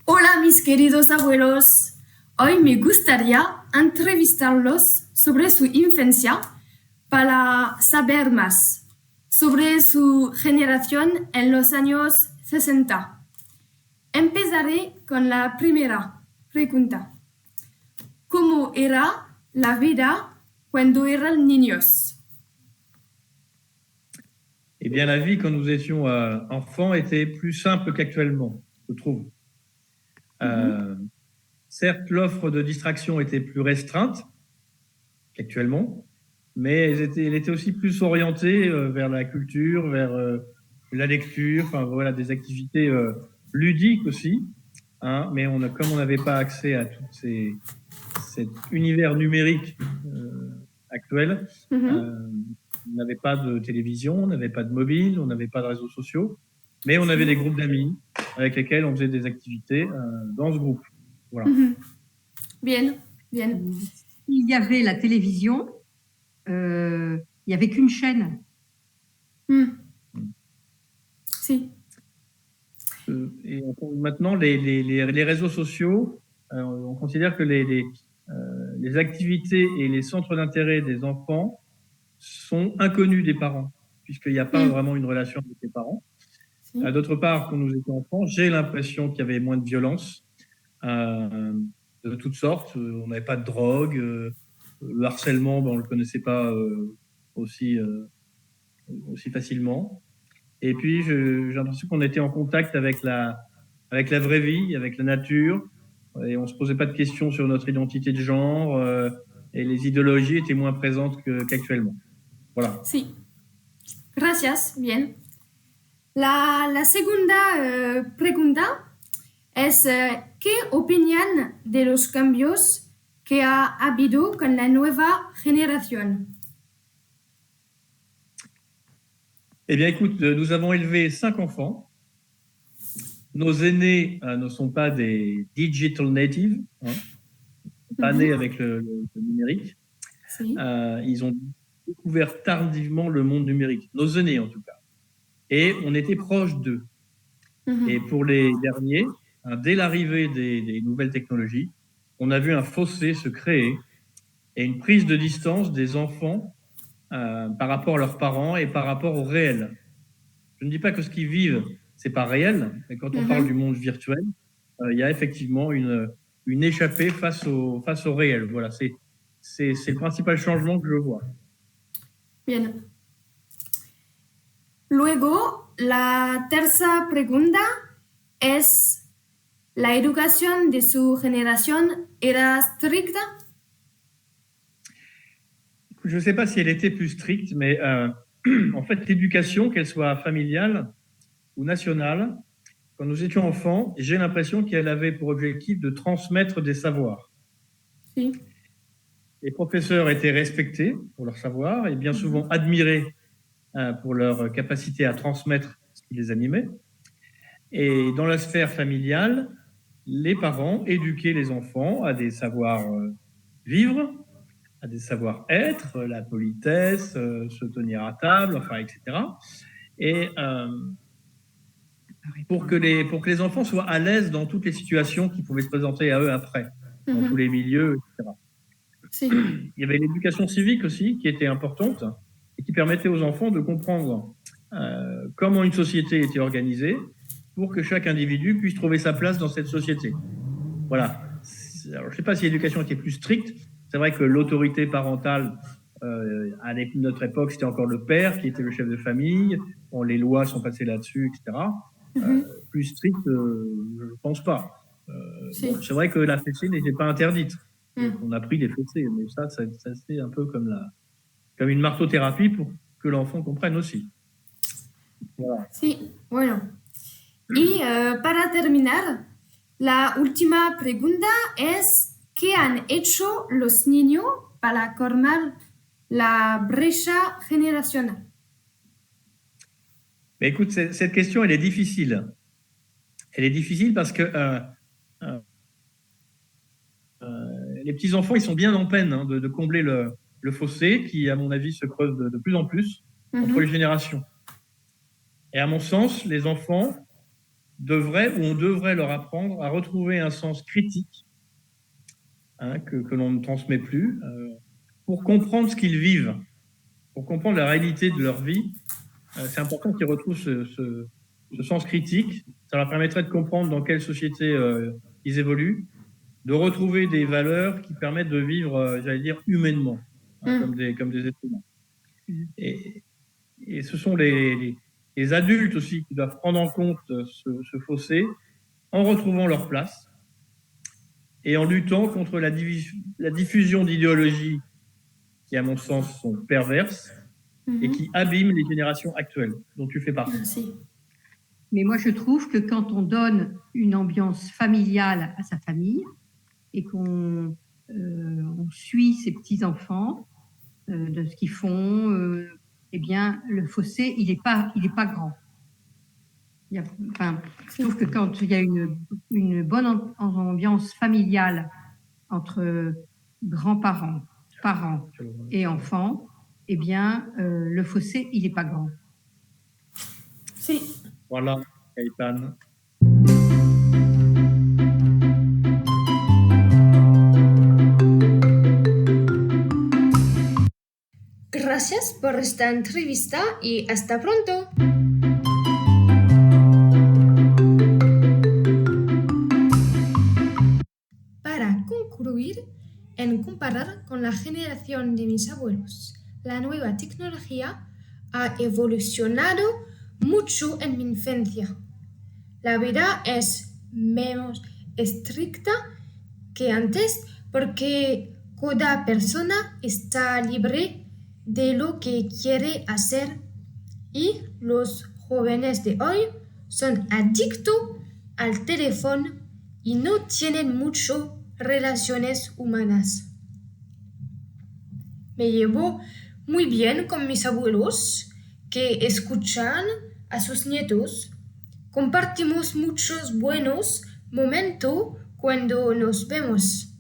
Hola mis queridos abuelos, hoy me gustaría entrevistarlos sobre su infancia para saber más sobre su generación en los años 60. Empezaré con la primera pregunta. ¿Cómo era la vida cuando eran niños? Eh bien, la vie quand nous étions enfants était plus simple qu'actuellement, je trouve. Certes, l'offre de distraction était plus restreinte qu'actuellement, mais elle était aussi plus orientée vers la culture, vers la lecture, enfin voilà, des activités ludiques aussi. Hein, mais comme on n'avait pas accès à cet univers numérique actuel, on n'avait pas de télévision, on n'avait pas de mobile, on n'avait pas de réseaux sociaux, mais on avait des groupes d'amis avec lesquels on faisait des activités dans ce groupe. Voilà. Bien, bien. Il y avait la télévision, il n'y avait qu'une chaîne. Si. Et maintenant, les réseaux sociaux, on considère que les activités et les centres d'intérêt des enfants sont inconnus des parents, puisqu'il n'y a pas vraiment une relation avec les parents. Si. D'autre part, quand nous étions enfants, j'ai l'impression qu'il y avait moins de violence de toutes sortes. On n'avait pas de drogue. Le harcèlement, on ne le connaissait pas aussi facilement. Et puis, j'ai l'impression qu'on était en contact avec la vraie vie, avec la nature, et on ne se posait pas de questions sur notre identité de genre, et les idéologies étaient moins présentes qu'actuellement. Voilà. Sí. Gracias. Bien. La segunda pregunta es ¿qué opinan de los cambios que ha habido con la nueva generación? Eh bien, écoute, nous avons élevé 5 enfants. Nos aînés ne sont pas des digital natives, hein, pas nés avec le numérique. Si. Ils ont découvert tardivement le monde numérique, nos aînés en tout cas. Et on était proche d'eux. Et pour les derniers, dès l'arrivée des nouvelles technologies, on a vu un fossé se créer et une prise de distance des enfants par rapport à leurs parents et par rapport au réel. Je ne dis pas que ce qu'ils vivent, c'est pas réel, mais quand on parle du monde virtuel, il y a effectivement une échappée face au réel. Voilà, c'est le principal changement que je vois. Bien. Luego, la tercera pregunta es, ¿la educación de su generación era stricta? Je ne sais pas si elle était plus stricte, mais en fait, l'éducation, qu'elle soit familiale ou nationale, quand nous étions enfants, j'ai l'impression qu'elle avait pour objectif de transmettre des savoirs. Si. Les professeurs étaient respectés pour leur savoir et bien souvent admirés pour leur capacité à transmettre ce qui les animait. Et dans la sphère familiale, les parents éduquaient les enfants à des savoirs vivre, à des savoir-être, la politesse, se tenir à table, enfin, etc. Et pour que les enfants soient à l'aise dans toutes les situations qui pouvaient se présenter à eux après, dans tous les milieux, etc. Si. Il y avait l'éducation civique aussi, qui était importante et qui permettait aux enfants de comprendre comment une société était organisée pour que chaque individu puisse trouver sa place dans cette société. Voilà. Alors, je ne sais pas si l'éducation était plus stricte. C'est vrai que l'autorité parentale, à notre époque, c'était encore le père qui était le chef de famille. Bon, les lois sont passées là-dessus, etc. Plus stricte, je ne pense pas. Si. Bon, c'est vrai que la fessée n'était pas interdite. On a pris des fessées, mais ça c'est un peu comme une marteau-thérapie pour que l'enfant comprenne aussi. Voilà. Sí, bueno. Y para terminar, la última pregunta es ¿qué han hecho los niños para colmar la brecha generacional? Mais écoute, cette question, elle est difficile. Elle est difficile parce que les petits-enfants, ils sont bien en peine de combler le fossé qui, à mon avis, se creuse de plus en plus entre les générations. Et à mon sens, les enfants on devrait leur apprendre à retrouver un sens critique, que l'on ne transmet plus, pour comprendre ce qu'ils vivent, pour comprendre la réalité de leur vie. C'est important qu'ils retrouvent ce sens critique. Ça leur permettrait de comprendre dans quelle société ils évoluent, de retrouver des valeurs qui permettent de vivre, j'allais dire, humainement, comme des êtres humains. Et ce sont les adultes aussi qui doivent prendre en compte ce fossé en retrouvant leur place et en luttant contre la diffusion d'idéologies qui, à mon sens, sont perverses et qui abîment les générations actuelles, dont tu fais partie. Merci. Mais moi, je trouve que quand on donne une ambiance familiale à sa famille et qu'on suit ses petits-enfants de ce qu'ils font, eh bien, le fossé, il est pas grand. Je trouve que quand il y a une bonne ambiance familiale entre grands-parents, parents et enfants, eh bien, le fossé, il n'est pas grand. Si. Voilà, Gaëtan. Gracias por esta entrevista y hasta pronto. Para concluir, en comparar con la generación de mis abuelos, la nueva tecnología ha evolucionado mucho en mi infancia. La vida es menos estricta que antes porque cada persona está libre de lo que quiere hacer y los jóvenes de hoy son adictos al teléfono y no tienen mucho relaciones humanas. Me llevo muy bien con mis abuelos que escuchan a sus nietos. Compartimos muchos buenos momentos cuando nos vemos.